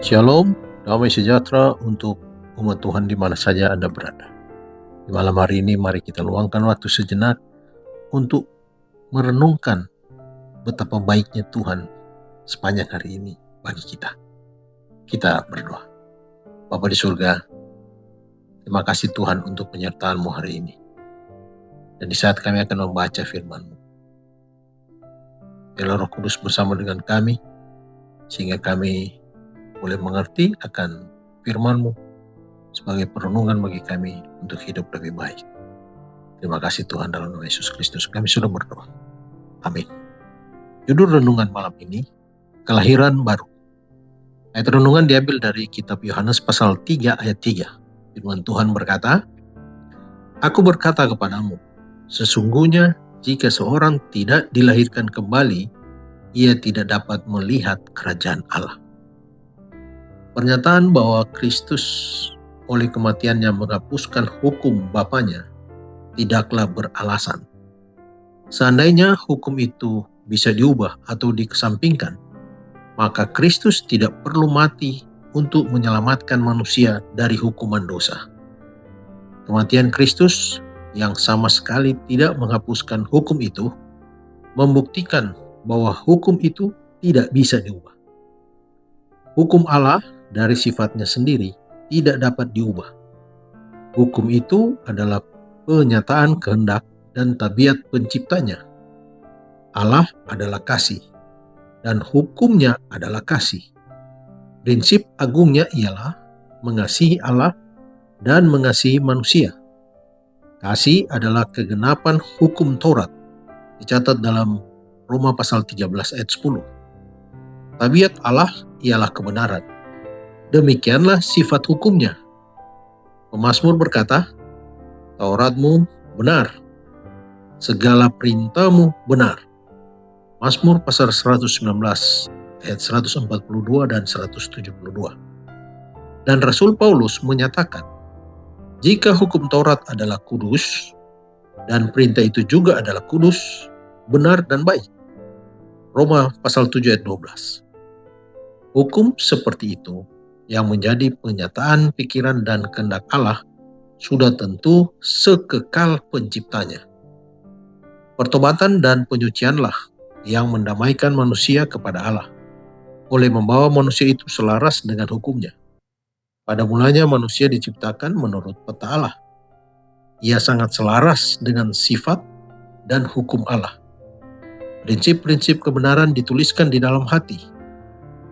Shalom, damai sejahtera untuk umat Tuhan di mana saja Anda berada. Di malam hari ini mari kita luangkan waktu sejenak untuk merenungkan betapa baiknya Tuhan sepanjang hari ini bagi kita. Kita berdoa. Bapa di surga, terima kasih Tuhan untuk penyertaan-Mu hari ini. Dan di saat kami akan membaca firman-Mu, biarlah Roh Kudus bersama dengan kami, sehingga kami boleh mengerti akan firman-Mu sebagai perenungan bagi kami untuk hidup lebih baik. Terima kasih Tuhan, dalam nama Yesus Kristus kami sudah berdoa. Amin. Judul renungan malam ini, kelahiran baru. Ayat renungan diambil dari kitab Yohanes pasal 3 ayat 3. Firman Tuhan berkata, "Aku berkata kepadamu, sesungguhnya jika seorang tidak dilahirkan kembali, ia tidak dapat melihat kerajaan Allah." Pernyataan bahwa Kristus oleh kematiannya menghapuskan hukum Bapanya tidaklah beralasan. Seandainya hukum itu bisa diubah atau dikesampingkan, maka Kristus tidak perlu mati untuk menyelamatkan manusia dari hukuman dosa. Kematian Kristus yang sama sekali tidak menghapuskan hukum itu, membuktikan bahwa hukum itu tidak bisa diubah. Hukum Allah dari sifatnya sendiri tidak dapat diubah. Hukum itu adalah penyataan kehendak dan tabiat penciptanya. Allah adalah kasih, dan hukumnya adalah kasih. Prinsip agungnya ialah mengasihi Allah dan mengasihi manusia. Kasih adalah kegenapan hukum Taurat, dicatat dalam Roma pasal 13 ayat 10. Tabiat Allah ialah kebenaran. Demikianlah sifat hukumnya. Pemazmur berkata, "Tauratmu benar, segala perintahmu benar." Mazmur pasal 119 ayat 142 dan 172. Dan Rasul Paulus menyatakan, jika hukum Taurat adalah kudus, dan perintah itu juga adalah kudus, benar dan baik. Roma pasal 7 ayat 12. Hukum seperti itu yang menjadi penyataan pikiran dan kehendak Allah sudah tentu sekekal penciptanya. Pertobatan dan penyucianlah yang mendamaikan manusia kepada Allah, oleh membawa manusia itu selaras dengan hukumnya. Pada mulanya manusia diciptakan menurut peta Allah. Ia sangat selaras dengan sifat dan hukum Allah. Prinsip-prinsip kebenaran dituliskan di dalam hati,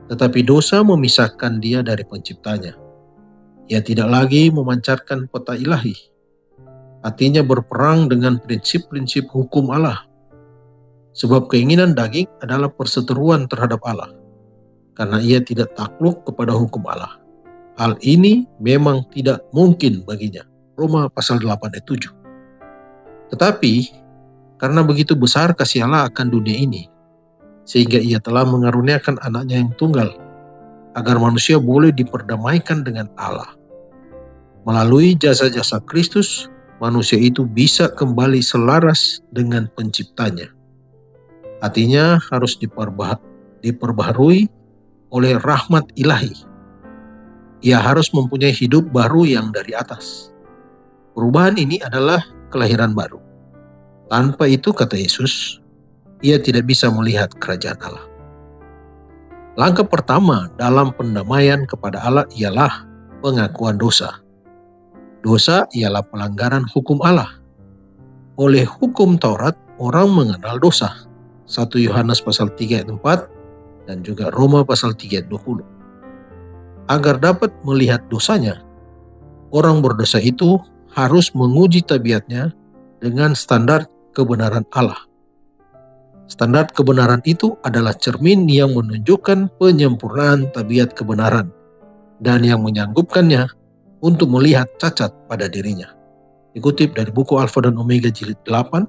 tetapi dosa memisahkan dia dari penciptanya. Ia tidak lagi memancarkan peta ilahi. Hatinya berperang dengan prinsip-prinsip hukum Allah. Sebab keinginan daging adalah perseteruan terhadap Allah, karena ia tidak takluk kepada hukum Allah. Hal ini memang tidak mungkin baginya. Roma pasal 8 ayat 7. Tetapi, karena begitu besar kasih Allah akan dunia ini, sehingga ia telah mengaruniakan anaknya yang tunggal, agar manusia boleh diperdamaikan dengan Allah. Melalui jasa-jasa Kristus, manusia itu bisa kembali selaras dengan penciptanya. Hatinya harus diperbaharui oleh rahmat ilahi. Ia harus mempunyai hidup baru yang dari atas. Perubahan ini adalah kelahiran baru. Tanpa itu, kata Yesus, ia tidak bisa melihat kerajaan Allah. Langkah pertama dalam pendamaian kepada Allah ialah pengakuan dosa. Dosa ialah pelanggaran hukum Allah. Oleh hukum Taurat, orang mengenal dosa. 1 Yohanes pasal 3 ayat 4 dan juga Roma pasal 3 ayat 20. Agar dapat melihat dosanya, orang berdosa itu harus menguji tabiatnya dengan standar kebenaran Allah. Standar kebenaran itu adalah cermin yang menunjukkan penyempurnaan tabiat kebenaran dan yang menyanggupkannya untuk melihat cacat pada dirinya. Dikutip dari buku Alfa dan Omega jilid 8,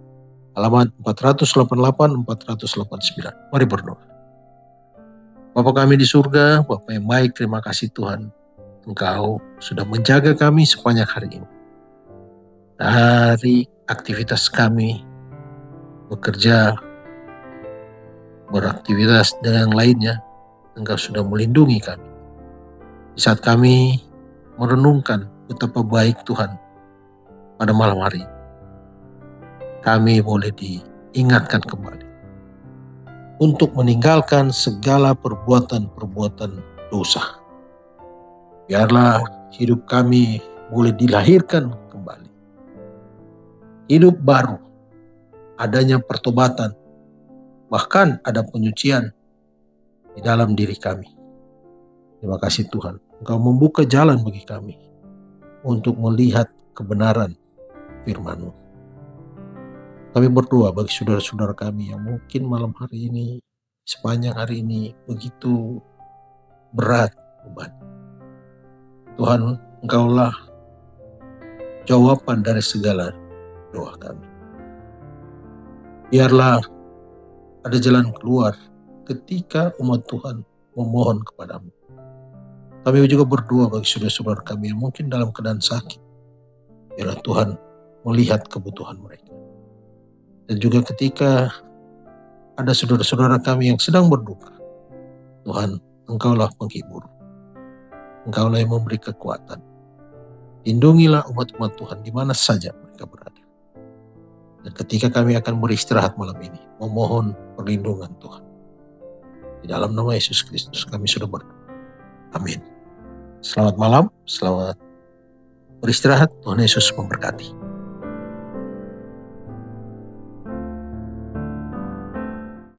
halaman 488-489. Mari berdoa. Bapa kami di surga, Bapa yang baik, terima kasih Tuhan. Engkau sudah menjaga kami sepanjang hari ini. Dari aktivitas kami, bekerja, beraktivitas dan yang lainnya, Engkau sudah melindungi kami. Di saat kami merenungkan betapa baik Tuhan pada malam hari, kami boleh diingatkan kembali untuk meninggalkan segala perbuatan-perbuatan dosa. Biarlah hidup kami boleh dilahirkan kembali. Hidup baru, adanya pertobatan, bahkan ada penyucian di dalam diri kami. Terima kasih Tuhan, Engkau membuka jalan bagi kami untuk melihat kebenaran firman-Mu. Kami berdoa bagi saudara-saudara kami yang mungkin malam hari ini, sepanjang hari ini begitu berat beban. Tuhan, Engkaulah jawaban dari segala doa kami. Biarlah ada jalan keluar ketika umat Tuhan memohon kepadamu. Kami juga berdoa bagi saudara-saudara kami yang mungkin dalam keadaan sakit. Biarlah Tuhan melihat kebutuhan mereka. Dan juga ketika ada saudara-saudara kami yang sedang berduka, Tuhan, Engkaulah penghibur. Engkaulah yang memberi kekuatan. Lindungilah umat-umat Tuhan di mana saja mereka berada. Dan ketika kami akan beristirahat malam ini, memohon perlindungan Tuhan. Di dalam nama Yesus Kristus kami sudah berdoa. Amin. Selamat malam, selamat beristirahat. Tuhan Yesus memberkati.